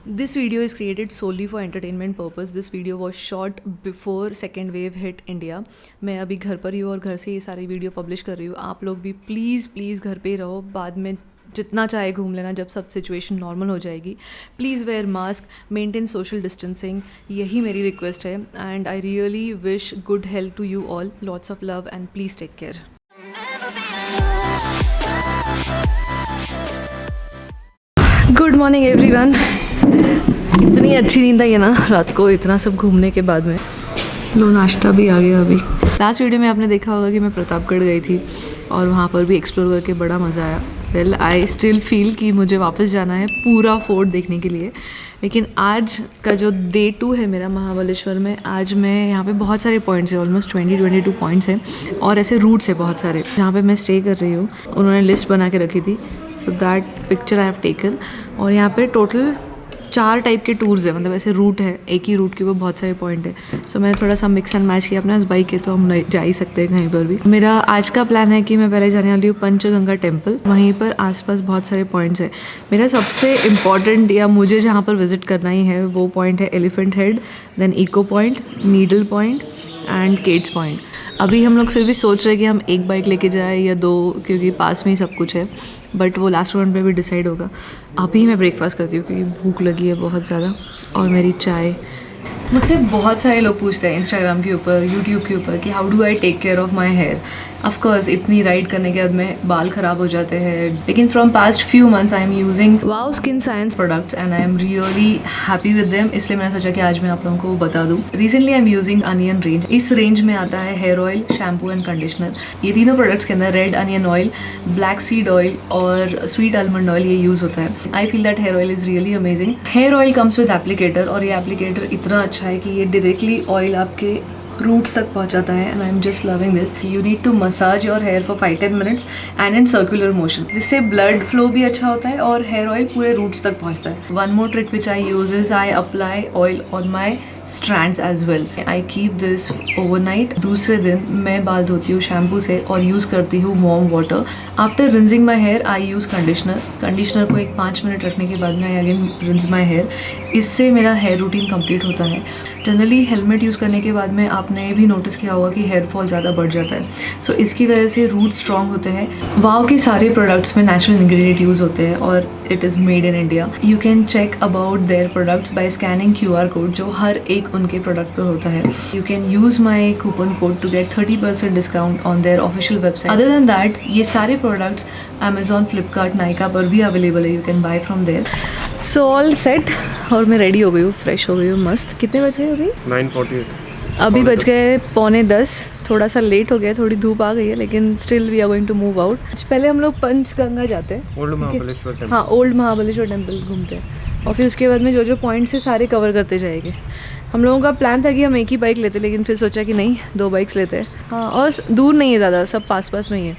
This video is created solely for entertainment purpose. This video was shot before second wave hit India. मैं अभी घर पर ही हूँ और घर से ये सारी वीडियो पब्लिश कर रही हूँ. आप लोग भी प्लीज़ घर पे ही रहो. बाद में जितना चाहे घूम लेना जब सब सिचुएशन नॉर्मल हो जाएगी. Please wear mask, maintain social distancing, यही मेरी रिक्वेस्ट है. And I really wish good health to you all. Lots of love and please take care. Good morning everyone. इतनी अच्छी नींद आई है ना रात को, इतना सब घूमने के बाद में. लो नाश्ता भी आ गया अभी. लास्ट वीडियो में आपने देखा होगा कि मैं प्रतापगढ़ गई थी और वहाँ पर भी एक्सप्लोर करके बड़ा मज़ा आया. वेल आई स्टिल फील कि मुझे वापस जाना है पूरा फोर्ट देखने के लिए. लेकिन आज का जो डे 2 है मेरा महाबलेश्वर में, आज मैं यहाँ पे बहुत सारे पॉइंट्स हैं, ऑलमोस्ट 22 पॉइंट्स हैं और ऐसे रूट्स हैं बहुत सारे जहाँ पे मैं स्टे कर रही हूँ. उन्होंने लिस्ट बना के रखी थी, so that picture I have taken. और यहाँ पे टोटल 4 टाइप के टूर्स है, मतलब ऐसे रूट है, एक ही रूट के ऊपर बहुत सारे पॉइंट है. सो मैंने थोड़ा सा मिक्स एंड मैच किया. अपने पास बाइक है तो हम जा ही सकते हैं कहीं पर भी. मेरा आज का प्लान है कि मैं पहले जाने वाली हूँ पंचगंगा टेम्पल. वहीं पर आसपास बहुत सारे पॉइंट्स है. मेरा सबसे इम्पॉर्टेंट या मुझे जहाँ पर विजिट करना ही है वो पॉइंट है elephant head, then echo point, needle point and Kate's point. अभी हम लोग फिर भी सोच रहे हैं कि हम एक बाइक लेके जाए या 2, क्योंकि पास में ही सब कुछ है. बट वो लास्ट राउंड पे भी डिसाइड होगा. अभी मैं ब्रेकफास्ट करती हूँ क्योंकि भूख लगी है बहुत ज़्यादा. और मेरी चाय. मुझसे बहुत सारे लोग पूछते हैं इंस्टाग्राम के ऊपर, यूट्यूब के ऊपर कि how do I take care of my hair. Of course इतनी राइड करने के बाद में बाल ख़राब हो जाते हैं. लेकिन from past few months I am using wow skin science products and I am really happy with them. इसलिए मैंने सोचा कि आज मैं आप लोगों को बता दूँ. Recently I am using onion range. इस रेंज में आता है hair oil, shampoo and conditioner. ये तीनों प्रोडक्ट्स के अंदर red onion oil, black seed oil और स्वीट आलमंड ऑयल ये यूज़ होता है. I feel that hair oil is really amazing. Hair oil comes with applicator और ये एप्लीकेटर इतना अच्छा है कि ये डायरेक्टली ऑयल आपके रूट्स तक पहुंचाता है. And I am just loving this. You need to massage your hair for 5-10 minutes and in circular motion, जिससे ब्लड फ्लो भी अच्छा होता है और हेयर ऑयल पूरे रूट्स तक पहुंचता है. One more trick which I use is I apply oil on my strands as well. I keep this overnight. दूसरे दिन मैं बाल धोती हूँ शैम्पू से और यूज़ करती हूँ warm water. After rinsing my hair, I use conditioner. Conditioner को 5 मिनट रखने के बाद में I again rinse my hair. इससे मेरा हेयर रूटीन कंप्लीट होता है. जनरली हेलमेट यूज़ करने के बाद में आपने भी नोटिस किया होगा कि हेयर फॉल ज़्यादा बढ़ जाता है. सो इसकी वजह से रूट स्ट्रॉन्ग होते हैं. वाव के सारे प्रोडक्ट्स में नेचुरल इंग्रेडिएंट यूज़ होते हैं और it is made in India. You can check about their products by scanning QR code जो हर एक उनके प्रोडक्ट पर होता है. You can use my coupon code to get 30% discount on their official website. Other than that ये सारे products Amazon, Flipkart, Nykaa पर भी अवेलेबल है. You can buy from there. So all set और मैं रेडी हो गई हूँ, फ्रेश हो गई हूँ मस्त. कितने बजे अभी? 9:48. अभी बज गए 9:45. थोड़ा सा लेट हो गया, थोड़ी धूप आ गई है, लेकिन still we are going to move out. पहले हम लोग पंचगंगा जाते हैं, ओल्ड महाबलेश्वर टेम्पल. हाँ ओल्ड महाबलेश्वर टेम्पल घूमते हैं और फिर उसके बाद में जो जो पॉइंट्स है सारे कवर करते जाएंगे. हम लोगों का प्लान था कि हम एक ही बाइक लेते, लेकिन फिर सोचा कि नहीं 2 बाइक्स लेते हैं. हाँ और दूर नहीं है ज़्यादा, सब पास में ही है.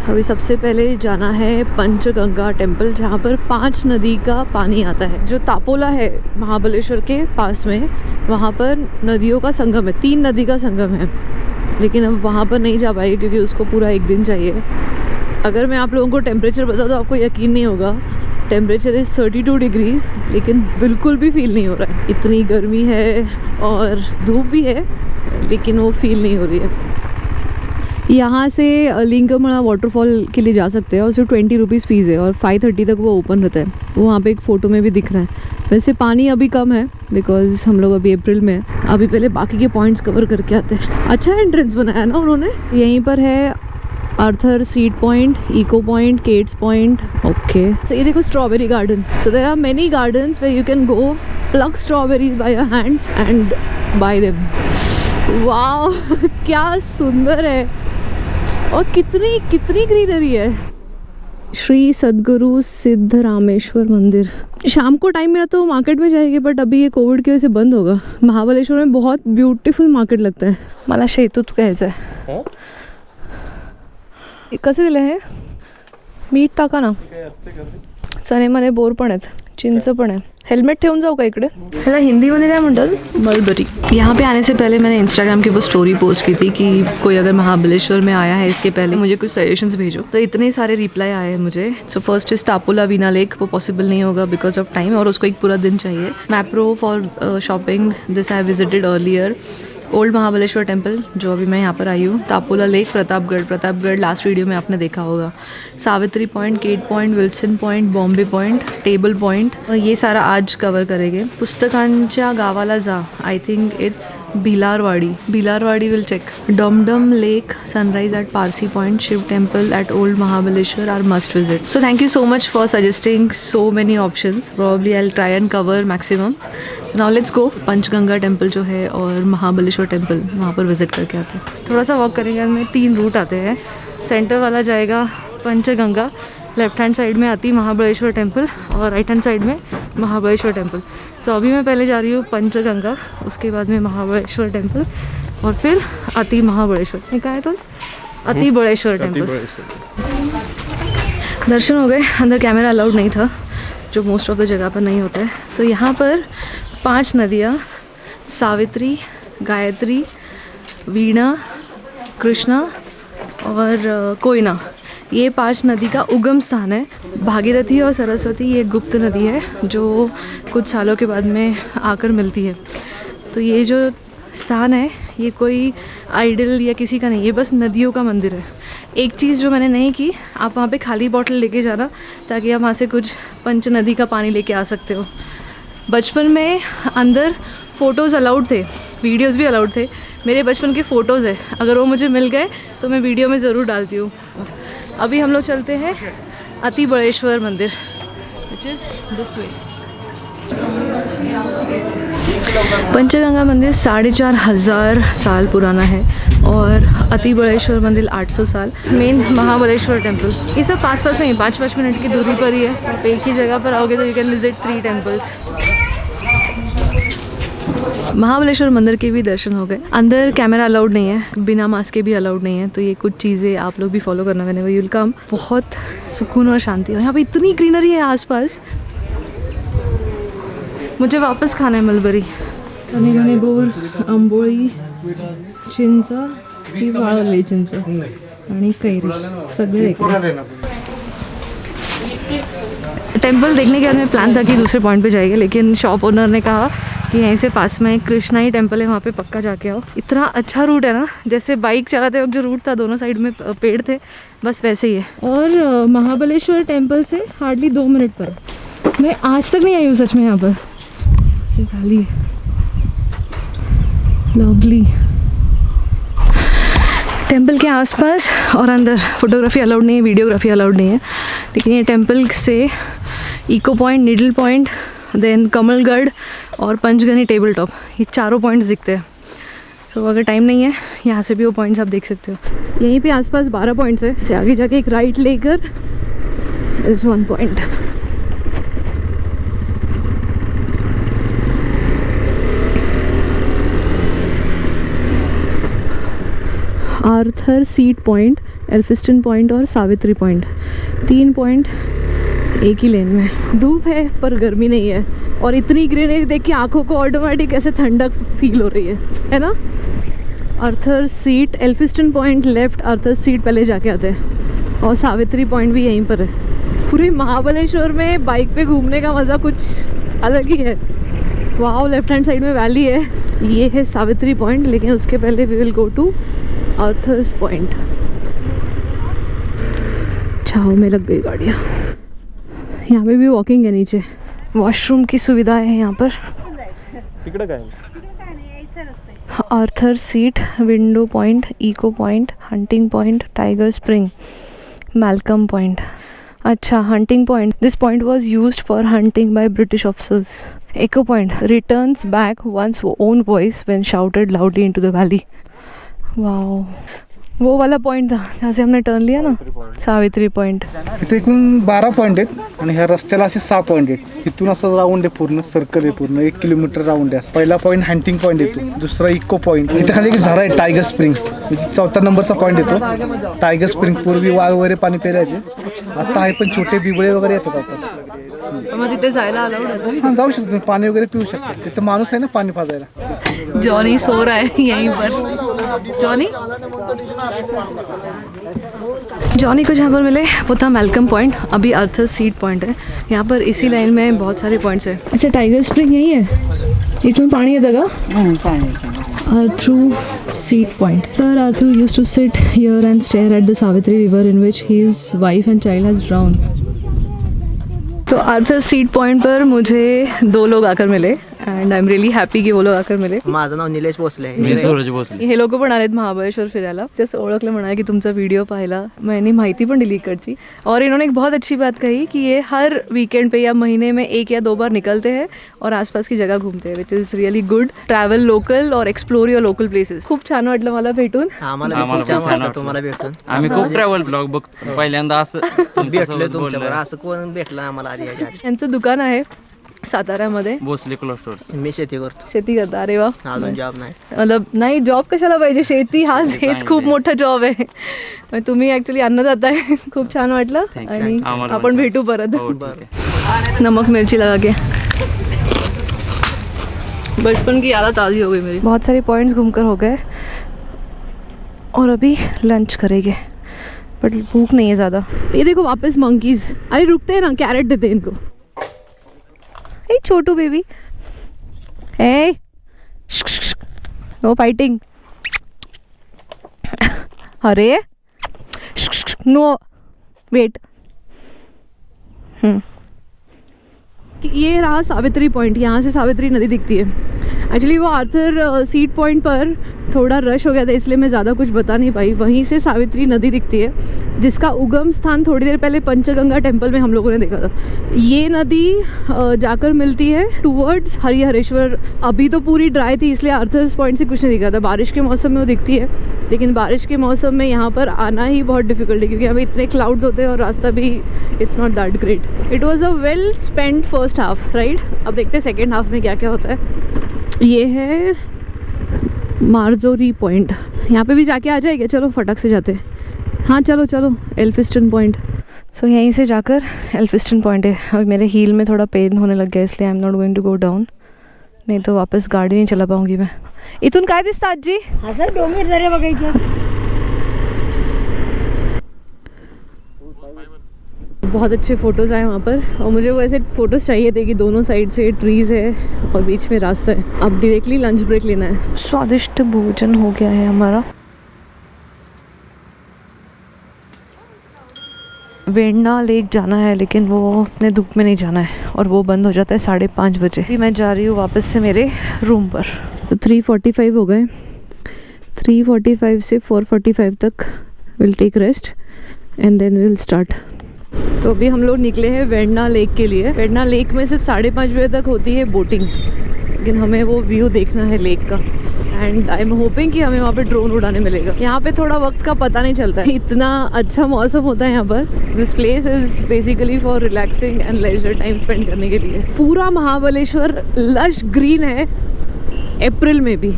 अभी सबसे पहले जाना है पंचगंगा टेम्पल जहाँ पर 5 नदी का पानी आता है. जो तापोला है महाबलेश्वर के पास में, वहाँ पर नदियों का संगम है, 3 नदी का संगम है. लेकिन अब वहाँ पर नहीं जा पाएगी क्योंकि उसको पूरा 1 दिन चाहिए. अगर मैं आप लोगों को टेम्परेचर बताऊँ तो आपको यकीन नहीं होगा. टेम्परेचर इज़ 32 डिग्रीज, लेकिन बिल्कुल भी फील नहीं हो रहा है. इतनी गर्मी है और धूप भी है, लेकिन वो फील नहीं हो रही है. यहाँ से लिंगमणा वाटरफॉल के लिए जा सकते हैं और सिर्फ 20 रुपीज़ फ़ीस है और 5:30 तक वो ओपन रहता है. वो वहाँ पे एक फ़ोटो में भी दिख रहा है. वैसे पानी अभी कम है बिकॉज हम लोग अभी अप्रैल में है. अभी पहले बाकी के पॉइंट्स कवर करके आते हैं. अच्छा एंट्रेंस बनाया ना उन्होंने. यहीं पर है Arthur seat point, echo point, Kate's point. Okay so ये देखो strawberry garden. So there are many gardens where you can go pluck strawberries by your hands and buy them. Wow क्या सुंदर है और कितनी ग्रीनरी है. श्री सद्गुरु सिद्धरामेश्वर मंदिर. शाम को टाइम मिला तो मार्केट में जाएंगे, बट अभी ये कोविड की वजह से बंद होगा. महाबलेश्वर में बहुत ब्यूटीफुल मार्केट लगता है. मला शेतूत कहयचं आहे. कसे दिले हे? मीठ टाका ना. चणे मने बोर पण आहेत, चिंच पण आहे. हेल्मेट ठेवून जाऊ का इकडे? ह्याला हिंदीमध्ये काय म्हणतात? मलबरी. यहाँ पे आने से पहले मैंने इंस्टाग्राम के ऊपर स्टोरी पोस्ट की थी कि कोई अगर महाबलेश्वर में आया है इसके पहले मुझे कुछ सजेशंस भेजो, तो इतने सारे रिप्लाई आए हैं मुझे. So first is Tapola Venna lake. वो पॉसिबल नहीं होगा बिकॉज ऑफ टाइम और उसको एक पूरा दिन चाहिए. Mapro for shopping, this I visited earlier. Old Mahabaleshwar temple जो अभी मैं यहाँ पर आई हूँ. Tapola lake, Pratapgarh last video में आपने देखा होगा. Savitri point, Kate point, Wilson point, Bombay point, table point, ये सारा आज कवर करेंगे. पुस्तकांच्या गावाला जा, I think it's Bhilarwadi will check. Dumdum lake, sunrise at Parsi point, Shiv temple at old Mahabaleshwar are must visit. So thank you so much for suggesting so many options. Probably I will try and cover maximum. So now let's go. Panchganga temple जो है और Mahabaleshwar temple, वहाँ पर visit करके आते हैं. थोड़ा सा वॉक करेंगे. हमें 3 रूट आते हैं. सेंटर वाला जाएगा पंचगंगा, लेफ्ट हैंड साइड में आती महाबलेश्वर टेम्पल और राइट हैंड साइड में महाबलेश्वर टेम्पल. सो अभी मैं पहले जा रही हूँ पंचगंगा, उसके बाद में महाबलेश्वर टेम्पल और फिर अति महाबलेश्वर. ये क्या है तो अति बलेश्वर टेम्पल. दर्शन हो गए. अंदर कैमरा अलाउड नहीं था जो मोस्ट ऑफ द जगह पर नहीं होता है. सो यहाँ पर 5 नदियाँ, सावित्री, गायत्री, वीणा, कृष्णा और कोयना, ये 5 नदी का उगम स्थान है. भागीरथी और सरस्वती ये गुप्त नदी है जो कुछ सालों के बाद में आकर मिलती है. तो ये जो स्थान है ये कोई आइडल या किसी का नहीं है, बस नदियों का मंदिर है. एक चीज़ जो मैंने नहीं की, आप वहाँ पे खाली बॉटल लेके जाना ताकि आप वहाँ से कुछ पंच नदी का पानी लेके आ सकते हो. बचपन में अंदर फ़ोटोज़ अलाउड थे, वीडियोज़ भी अलाउड थे. मेरे बचपन के फ़ोटोज़ है, अगर वो मुझे मिल गए तो मैं वीडियो में ज़रूर डालती हूँ. अभी हम लोग चलते हैं अति बलेश्वर मंदिर, which is this way. Panchganga मंदिर 4,500 साल पुराना है और अति बलेश्वर मंदिर 800 साल. मेन महाबलेश्वर टेम्पल ये सब पास में ही 5-5 मिनट की दूरी पर ही है. आप एक ही जगह पर आओगे तो you can visit 3 temples. Mahabaleshwar मंदिर के भी दर्शन हो गए. अंदर कैमरा अलाउड नहीं है, बिना मास्क के भी अलाउड नहीं है, तो ये कुछ चीज़ें आप लोग भी फॉलो करना. मैंने वही वेलकम. बहुत सुकून और शांति, और यहाँ पे इतनी ग्रीनरी है आसपास. मुझे वापस खाना है मलबरी. कने बोर, आंबोळी, चिंच, ही वाळवलेली चिंच आणि कैरी सगळे इकडे. टेम्पल देखने के बाद में प्लान था कि दूसरे पॉइंट पे जाएंगे, लेकिन शॉप ओनर ने कहा कि यहीं से पास में एक कृष्णाई टेम्पल है, वहाँ पे पक्का जाके आओ. इतना अच्छा रूट है ना, जैसे बाइक चलाते वक्त जो रूट था दोनों साइड में पेड़ थे, बस वैसे ही है. और महाबलेश्वर टेम्पल से हार्डली 2 मिनट पर. मैं आज तक नहीं आई हूँ सच में यहाँ पर. खाली लवली. टेम्पल के आसपास और अंदर फोटोग्राफी अलाउड नहीं है, वीडियोग्राफी अलाउड नहीं है, लेकिन ये टेम्पल से echo point, needle point, then Kamalgad और पंचगनी टेबल टॉप, ये 4 पॉइंट्स दिखते हैं. सो अगर टाइम नहीं है यहाँ से भी वो पॉइंट्स आप देख सकते हो. यहीं पे आसपास 12 पॉइंट्स है. से आगे जाके एक राइट लेकर is 1 point. Arthur seat point, Elphinstone point और सावित्री पॉइंट, 3 पॉइंट एक ही लेन में. धूप है पर गर्मी नहीं है, और इतनी ग्रीनरी देख के आंखों को ऑटोमेटिक ऐसे ठंडक फील हो रही है ना. Arthur seat, Elphinstone point left, Arthur seat पहले जाके आते हैं, और सावित्री पॉइंट भी यहीं पर है. पूरे महाबलेश्वर में बाइक पे घूमने का मज़ा कुछ अलग ही है. वहाँ लेफ्ट हैंड साइड में वैली है, ये है सावित्री पॉइंट, लेकिन उसके पहले we will go to Arthur's point. छाव में लग गई गाड़ियाँ. यहाँ पे भी वॉकिंग है, नीचे वॉशरूम की सुविधा है यहाँ पर. Arthur seat, window point, echo point, hunting point, tiger spring, Malcolm point. अच्छा, hunting point, this point was used for hunting by British officers. Echo point, returns back once own voice when shouted loudly into the valley. Wow, वो वाला point था जहाँ से हमने turn लिया ना, Savitri point. इथे एकूण 12 पॉईंट आहेत आणि ह्या रस्त्याला असे 6 पॉईंट आहेत. इथून असं राऊंड आहे, पूर्ण सर्कल आहे, पूर्ण 1 किलोमीटर राऊंड आहे. पहिला पॉईंट हंटिंग पॉईंट येतो, दुसरा इको पॉईंट. इथे खाली एक झाडं आहे टायगर स्प्रिंग, म्हणजे 4था नंबरचा पॉईंट येतो टायगर स्प्रिंग. पूर्वी वाघ वगैरे पाणी प्यायचे, आता आहे पण छोटे बिबळे वगैरे येतात आता. मग तिथे जायला अलाउड आहे? हां जाऊ शकतो तुम्ही, पाणी वगैरे पिऊ शकता. तिथं माणूस आहे ना पाणी पाजायला. जॉनी सो रहा है यहीं पर. जॉनी जॉनी को जहाँ पर मिले वो था मैल्कम पॉइंट. अभी अर्थर सीट पॉइंट है. यहाँ पर इसी लाइन में बहुत सारे पॉइंट्स हैं. अच्छा, टाइगर स्प्रिंग यही है? इथून पाणी येतं का? Arthur Seat Point. Sir Arthur used to sit here and stare at the Savitri river in which his wife and child has drowned. तो आर्थर सीट पॉइंट पर मुझे 2 लोग आकर मिले and I am really happy की वो लोग आकर मिले. माझं नाव निलेश भोसले. मी सूरज भोसले. हे लोक पण आलेत महाबळेश्वर फिरायला. जस्ट ओळखलं, म्हणाले की तुमचा व्हिडिओ पाहिला. मैंने माहिती पण दिली इकडची. और इन्होंने एक बहुत अच्छी बात कही कि ये हर वीकेंड पे या महीने में 1 या 2 बार निकलते हैं और आसपास की जगह घूमते हैं, which is really good. Travel local और एक्सप्लोर युअर लोकल प्लेसेस. खूप छान वाटलं मला भेटून. आम्हाला खूप छान वाटलं तुम्हाला भेटून. आम्ही खूप ट्रॅव्हल ब्लॉग बघतो. पहिल्यांदा असं भेटले तुमच्याबरोबर. असं कोण भेटलं आम्हाला आधी याच्या आधी. यांचं दुकान आहे साताऱ्यामध्ये. Bhosale cloth stores. मी शेती करतो. शेती करता? अरे वा. अजून जॉब नाही. मतलब नाही, जॉब कशाला पाहिजे, शेती हेच खूप मोठा जॉब आहे. मग तुम्ही ॲक्च्युली अन्नदाता आहे. खूप छान वाटलं आणि आम्हाला आपण भेटू परत. हो, ठीक आहे. नमक मिर्ची लगा के. बचपन की यादें ताज़ी हो गई मेरी. बहुत सारे पॉइंट्स घूमकर हो गए और अभी लंच करेंगे, बट भूख नहीं है ज़्यादा. ये देखो वापस मंकीज. अरे रुकते हैं ना, कैरेट देते हैं इनको. ए छोटू बेबी, ए नो फाइटिंग. अरे नो वेट. ये रहा सावित्री पॉइंट. यहाँ से सावित्री नदी दिखती है. एक्चुअली वो आर्थर सीट पॉइंट पर थोड़ा रश हो गया था, इसलिए मैं ज़्यादा कुछ बता नहीं पाई. वहीं से सावित्री नदी दिखती है, जिसका उगम स्थान थोड़ी देर पहले पंचगंगा टेम्पल में हम लोगों ने देखा था. ये नदी जाकर मिलती है टूवर्ड्स हरिहरेश्वर. अभी तो पूरी ड्राई थी, इसलिए आर्थर्स पॉइंट से कुछ नहीं दिखा था. बारिश के मौसम में वो दिखती है, लेकिन बारिश के मौसम में यहाँ पर आना ही बहुत डिफिकल्ट है, क्योंकि अभी इतने क्लाउड्स होते हैं और रास्ता भी it's not that great. It was a well spend first half, right. अब देखते हैं सेकेंड हाफ में क्या क्या होता है. ये है मारजोरी पॉइंट. यहाँ पे भी जाके आ जाएगा. चलो फटक से जाते हैं. हाँ चलो चलो. Elphinstone point. सो यहीं से जाकर एल्फिस्टन पॉइंट है. अभी मेरे हील में थोड़ा पेन होने लग गया, इसलिए I am not going to go down. नहीं तो वापस गाड़ी नहीं चला पाऊँगी मैं. इथून काय दिसतं आजी? असं डोंगर दऱ्या बघायच्या. बहुत अच्छे फ़ोटोज़ आए वहाँ पर, और मुझे वो ऐसे फ़ोटोज़ चाहिए थे कि दोनों साइड से ट्रीज़ है और बीच में रास्ता है. अब डायरेक्टली लंच ब्रेक लेना है. स्वादिष्ट भोजन हो गया है हमारा. वेण्णा लेक जाना है, लेकिन वो अपने धूप में नहीं जाना है और वो बंद हो जाता है 5:30 बजे. अभी मैं जा रही हूँ वापस से मेरे रूम पर. तो 3:45 हो गए. 3:45 से 4:45 तक will take rest and then will start. तो अभी हम लोग निकले हैं वेण्णा लेक के लिए. वेण्णा लेक में सिर्फ 5:30 बजे तक होती है बोटिंग, लेकिन हमें वो व्यू देखना है लेक का. एंड आई एम होपिंग कि हमें वहाँ पे ड्रोन उड़ाने मिलेगा. यहाँ पे थोड़ा वक्त का पता नहीं चलता है, इतना अच्छा मौसम होता है यहाँ पर. This place is basically for relaxing and leisure time spend करने के लिए. पूरा महाबलेश्वर लश ग्रीन है अप्रैल में भी.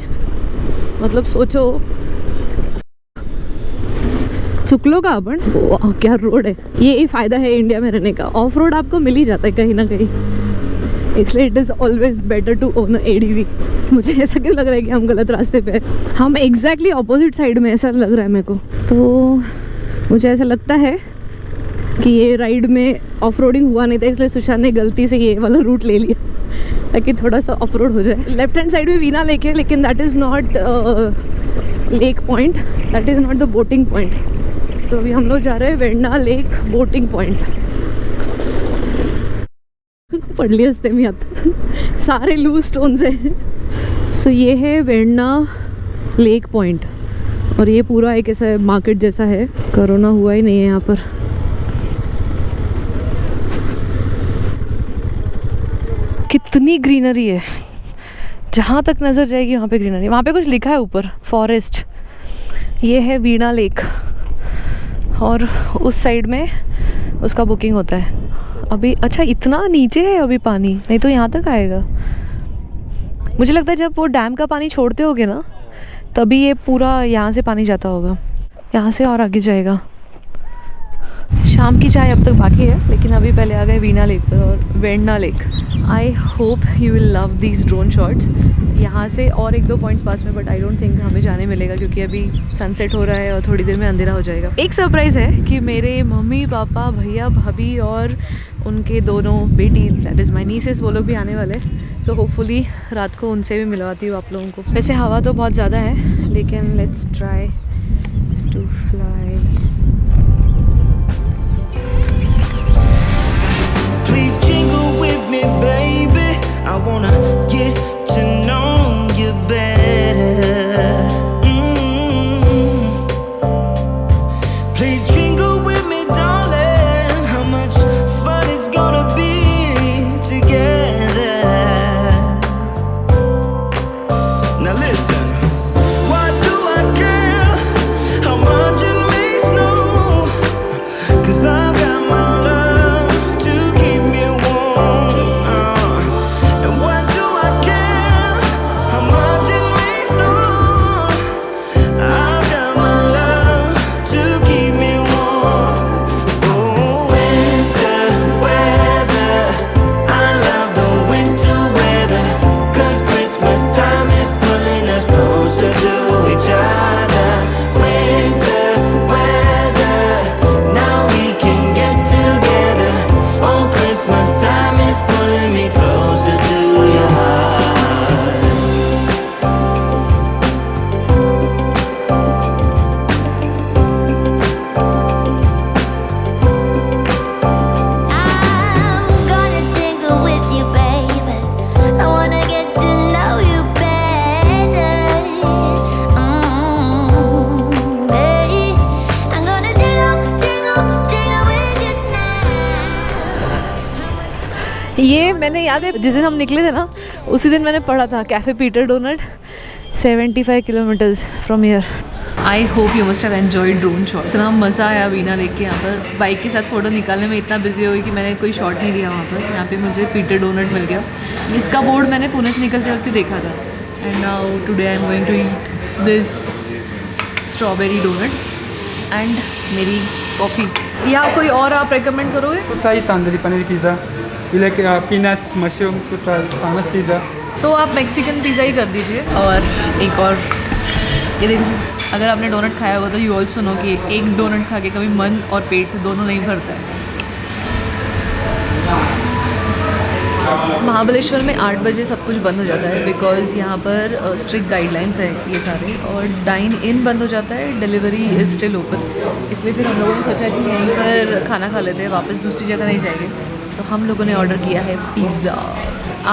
मतलब सोचो, चुकलो का अपन. वाह क्या रोड है. ये फ़ायदा है इंडिया में रहने का, ऑफ रोड आपको मिल ही जाता है कहीं ना कहीं, इसलिए it is always better to own ADV. मुझे ऐसा क्यों लग रहा है कि हम गलत रास्ते पे हैं? हम एग्जैक्टली ऑपोजिट साइड में, ऐसा लग रहा है मेरे को. तो मुझे ऐसा लगता है कि ये राइड में ऑफ रोडिंग हुआ नहीं था, इसलिए सुशांत ने गलती से ये वाला रूट ले लिया ताकि थोड़ा सा ऑफ रोड हो जाए. लेफ्ट हैंड साइड में वीना लेक है, लेकिन that is not lake point, that is not the boating point. तो अभी हम लोग जा रहे हैं वेण्णा लेक बोटिंग पॉइंट. पडली असते मी आता. सारे लूज स्टोन्स हैं. सो ये है वेण्णा लेक पॉइंट, और ये पूरा एक ऐसा मार्केट जैसा है. कोरोना हुआ ही नहीं है यहाँ पर. कितनी ग्रीनरी है, जहाँ तक नज़र जाएगी वहाँ पे ग्रीनरी. वहाँ पे कुछ लिखा है ऊपर, फॉरेस्ट. ये है वीणा लेक, और उस साइड में उसका बुकिंग होता है. अभी अच्छा इतना नीचे है अभी पानी, नहीं तो यहाँ तक आएगा. मुझे लगता है जब वो डैम का पानी छोड़ते होगे ना, तभी ये पूरा यहाँ से पानी जाता होगा. यहाँ से और आगे जाएगा. शाम की चाय अब तक बाकी है, लेकिन अभी पहले आ गए वीना लेक पर और Vendna lake. I hope you will love these drone shots. यहाँ से और 1-2 पॉइंट्स पास में, बट आई डोंट थिंक हमें जाने मिलेगा क्योंकि अभी सनसेट हो रहा है और थोड़ी देर में अंधेरा हो जाएगा। एक सरप्राइज़ है कि मेरे मम्मी पापा भैया भाभी और उनके दोनों बेटी, दैट इज़ माई नीसेस, वो लोग भी आने वाले। सो होपफुली रात को उनसे भी मिलवाती हूँ आप लोगों को। वैसे हवा तो बहुत ज़्यादा है, लेकिन let's try to fly. Please jingle with me, baby. I wanna get to know you better. Please jingle with me, darling. How much fun it's gonna be together. Now listen. What do I care how much it may snow? 'Cause I've got my love to keep me warm. And what do I care how much it may snow? I've got my love to keep me warm. Oh, winter weather, I love the winter weather. 'Cause Christmas time is pulling us closer to each other. Winter weather, now we can get together. Oh, Christmas time is pulling me closer to your heart. I'm gonna jingle with you, baby. I wanna get to know you better. Hey, I'm gonna jingle, jingle, jingle with you now. ये मैंने याद है जिस दिन हम निकले थे ना, उसी दिन मैंने पढ़ा था café Peter donut 75 kilometres from here. I hope you must have enjoyed drone shot. इतना मज़ा आया वीना लेक के यहाँ पर। बाइक के साथ फ़ोटो निकालने में इतना बिजी हो गई कि मैंने कोई शॉट नहीं लिया वहाँ पर। यहाँ पे मुझे पीटर डोनट मिल गया। इसका बोर्ड मैंने पुणे से निकलते वक्त ही देखा था। And now today I am going to eat this strawberry donut and मेरी कॉफ़ी। या कोई और आप रिकमेंड करोगे? Thai tandoori paneer pizza. You like peanuts, mushroom, famous pizza. तो आप मैक्सिकन पिज़्ज़ा ही कर दीजिए। और एक और ये देखो, अगर आपने डोनट खाया होगा तो यू ऑल्सो नो कि एक डोनट खा के कभी मन और पेट दोनों नहीं भरता है। महाबलेश्वर में 8 बजे सब कुछ बंद हो जाता है बिकॉज़ यहाँ पर स्ट्रिक्ट गाइडलाइंस है ये सारे, और डाइन इन बंद हो जाता है, डिलीवरी इज़ स्टिल ओपन। इसलिए फिर हम लोगों ने सोचा कि यहीं पर खाना खा लेते हैं, वापस दूसरी जगह नहीं जाएंगे। तो हम लोगों ने ऑर्डर किया है पिज़्ज़ा।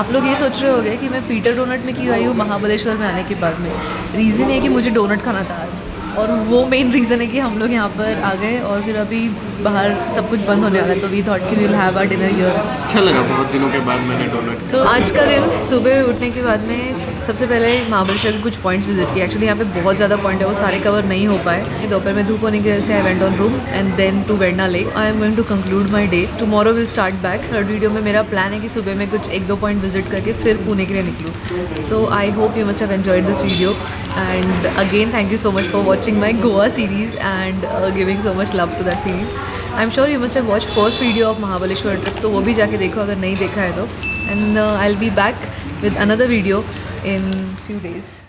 आप लोग ये सोच रहे होंगे कि मैं पीटर डोनट में क्यों आई हूँ महाबलेश्वर में आने के बाद में। रीज़न है कि मुझे डोनट खाना था आज, और वो मेन रीज़न है कि हम लोग यहाँ पर आ गए और फिर अभी बाहर सब कुछ बंद होने वाला है, तो वी थॉट कि will have our dinner here. अच्छा लगा बहुत दिनों के बाद मैंने डोनट। सो आज का दिन सुबह उठने के बाद में सबसे पहले महाबलेश्वर के कुछ पॉइंट्स विजिट किए। एक्चुअली यहाँ पे बहुत ज़्यादा पॉइंट है, वो सारे कवर नहीं हो पाए। दोपहर में धूप होने की वजह से I went on room and then to Vendna lake. I am going to conclude my day. Tomorrow will start back. Third video में मेरा प्लान है कि सुबह में कुछ 1-2 पॉइंट विजिट करके फिर पुणे के लिए निकलूँ। So I hope you must have enjoyed this video and again thank you so much for watching my Goa series and giving so much love to that series. I am sure you must have watch first video of Mahabaleshwar trip, तो वो भी जाके देखो अगर नहीं देखा है तो। And I will be back with another video in few days.